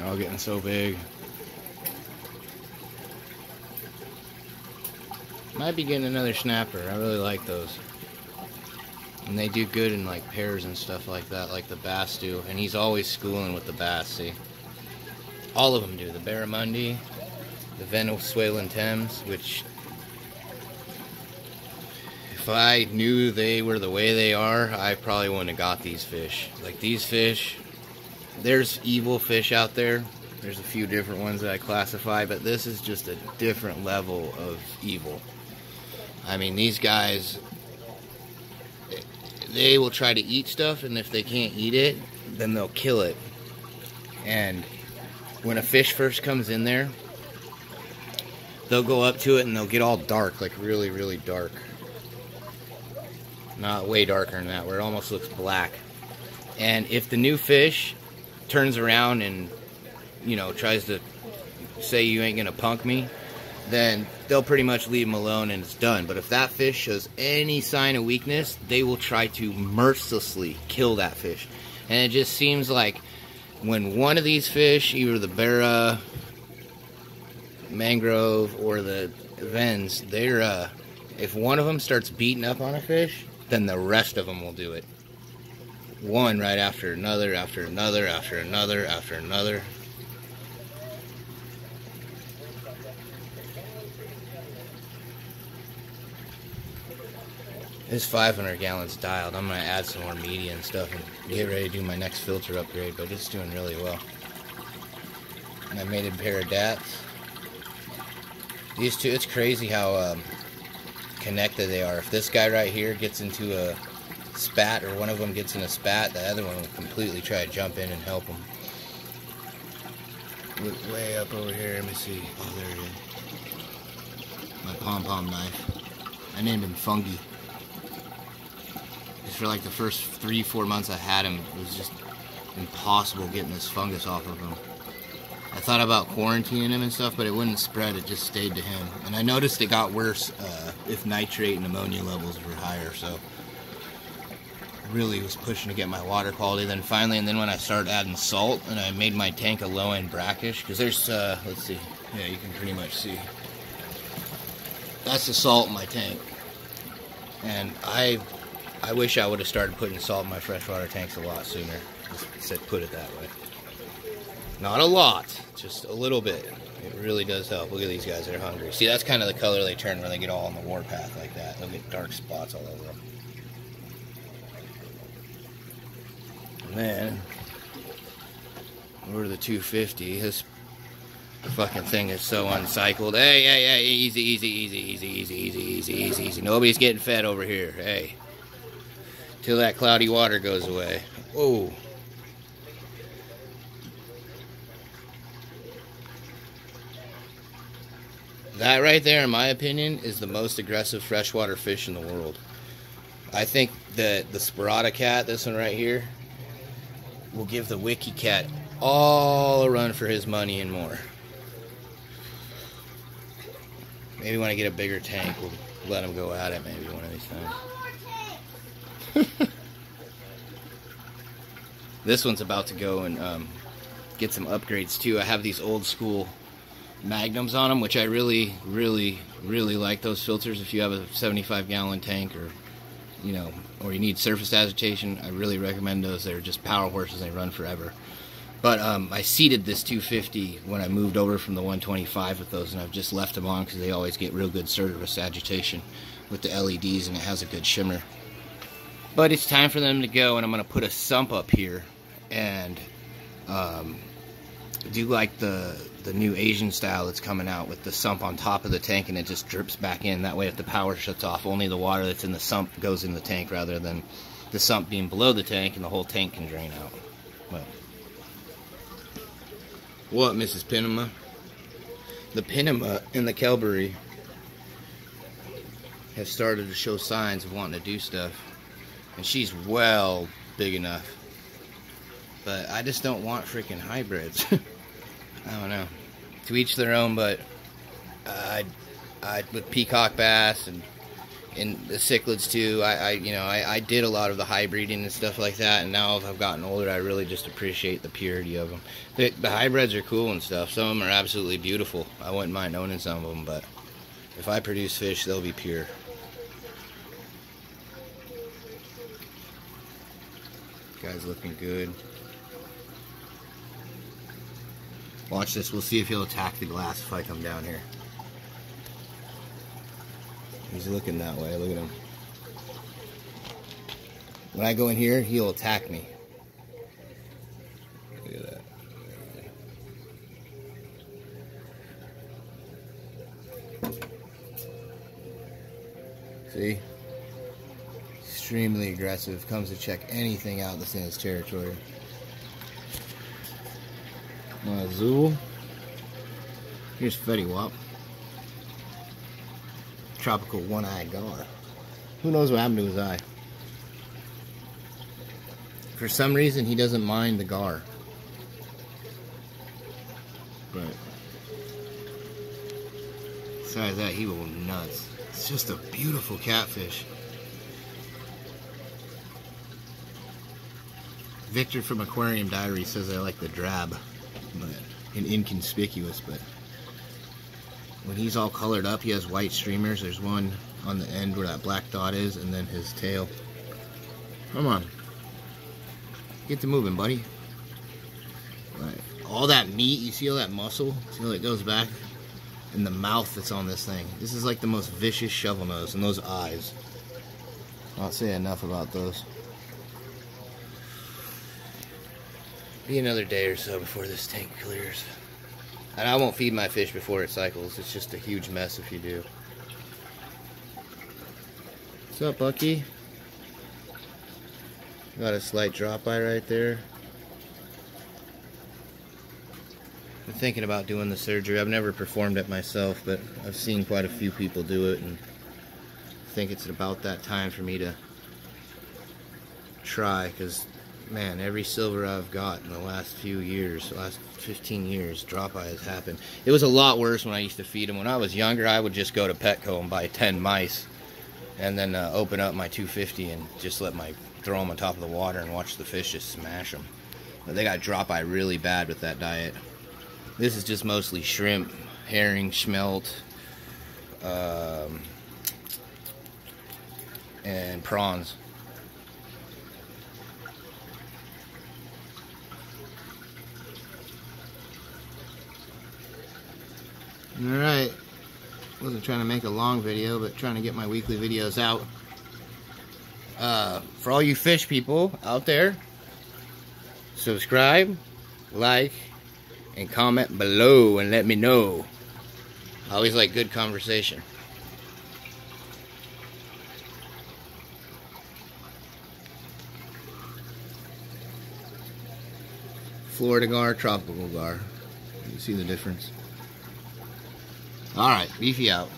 all getting so big. Might be getting another snapper. I really like those. And they do good in like pairs and stuff like that, like the bass do. And he's always schooling with the bass, see? All of them do. The barrmundi, the Venezuela Temensis, which if I knew they were the way they are, I probably wouldn't have got these fish. Like these fish, there's evil fish out there. There's a few different ones that I classify, but this is just a different level of evil. I mean, these guys, they will try to eat stuff, and if they can't eat it, then they'll kill it. And when a fish first comes in there, they'll go up to it and they'll get all dark, like really, really dark. Not way darker than that, where it almost looks black. And if the new fish turns around and, you know, tries to say you ain't gonna punk me, then they'll pretty much leave them alone and it's done. But if that fish shows any sign of weakness, they will try to mercilessly kill that fish. And it just seems like when one of these fish, either the Barra, Mangrove, or the Vens, they're, if one of them starts beating up on a fish, then the rest of them will do it. One right after another, after another, after another, after another. This 500 gallons dialed. I'm going to add some more media and stuff and get ready to do my next filter upgrade, but it's doing really well. And I made a pair of Dats. These two, it's crazy how connected they are. If this guy right here gets into a spat, or one of them gets in a spat, the other one will completely try to jump in and help him. Look way up over here, let me see. Oh, there it is. My pom-pom knife. I named him Fungi. For like the first 3-4 months I had him, it was just impossible getting this fungus off of him. I thought about quarantining him and stuff, but it wouldn't spread, it just stayed to him. And I noticed it got worse if nitrate and ammonia levels were higher, so I really was pushing to get my water quality. Then finally, and then when I started adding salt, and I made my tank a low-end brackish, because there's, let's see, yeah, you can pretty much see. That's the salt in my tank. And I wish I would have started putting salt in my freshwater tanks a lot sooner. Just put it that way. Not a lot, just a little bit. It really does help. Look at these guys, they're hungry. See, that's kind of the color they turn when they get all on the warpath like that. They'll get dark spots all over them. And then, over to the 250. This fucking thing is so uncycled. Hey, hey, hey, easy, easy, easy, easy, easy, easy, easy, easy, easy. Nobody's getting fed over here. Hey. Till that cloudy water goes away. Whoa. That right there, in my opinion, is the most aggressive freshwater fish in the world. I think that the Sporada cat, this one right here, will give the Wiki cat all a run for his money and more. Maybe when I get a bigger tank, we'll let him go at it maybe one of these times. This one's about to go and get some upgrades too. I have these old school magnums on them, which I really, really, really like those filters. If you have a 75-gallon tank, or you know, or you need surface agitation, I really recommend those. They're just power horses. They run forever. But I seeded this 250 when I moved over from the 125 with those, and I've just left them on because they always get real good surface agitation with the LEDs, and it has a good shimmer. But it's time for them to go, and I'm going to put a sump up here and do like the new Asian style that's coming out with the sump on top of the tank, and it just drips back in. That way if the power shuts off, only the water that's in the sump goes in the tank rather than the sump being below the tank and the whole tank can drain out. Well, what, Mrs. Pinima? The pinima and the kelbri have started to show signs of wanting to do stuff. And she's well big enough. But I just don't want freaking hybrids. I don't know. To each their own, but with peacock bass and and the cichlids too. I did a lot of the hybriding and stuff like that, and now as I've gotten older, I really just appreciate the purity of them. The hybrids are cool and stuff. Some of them are absolutely beautiful. I wouldn't mind owning some of them, but if I produce fish, they'll be pure. Guy's looking good. Watch this. We'll see if he'll attack the glass if I come down here. He's looking that way. Look at him. When I go in here, he'll attack me. Look at that. See? Extremely aggressive. Comes to check anything out that's in his territory. Azul. Here's Fetty Wap. Tropical one-eyed gar. Who knows what happened to his eye? For some reason, he doesn't mind the gar. But besides that, he will go nuts. It's just a beautiful catfish. Victor from Aquarium Diary says I like the drab, but and inconspicuous, but when he's all colored up, he has white streamers. There's one on the end where that black dot is, and then his tail. Come on. Get to moving, buddy. Right. All that meat, you see all that muscle? See how it goes back? And the mouth that's on this thing. This is like the most vicious shovel nose, and those eyes. I'll say enough about those. Be another day or so before this tank clears. And I won't feed my fish before it cycles. It's just a huge mess if you do. What's up, Bucky? Got a slight drop eye right there. I'm thinking about doing the surgery. I've never performed it myself, but I've seen quite a few people do it, and I think it's about that time for me to try, because man, every silver I've got in the last few years, the last 15 years, drop eye has happened. It was a lot worse when I used to feed them. When I was younger, I would just go to Petco and buy 10 mice and then open up my 250 and just throw them on top of the water and watch the fish just smash them. But they got drop eye really bad with that diet. This is just mostly shrimp, herring, smelt, and prawns. Alright, wasn't trying to make a long video, but trying to get my weekly videos out. For all you fish people out there, subscribe, like, and comment below and let me know. I always like good conversation. Florida gar, tropical gar. You see the difference? Alright, beefy out.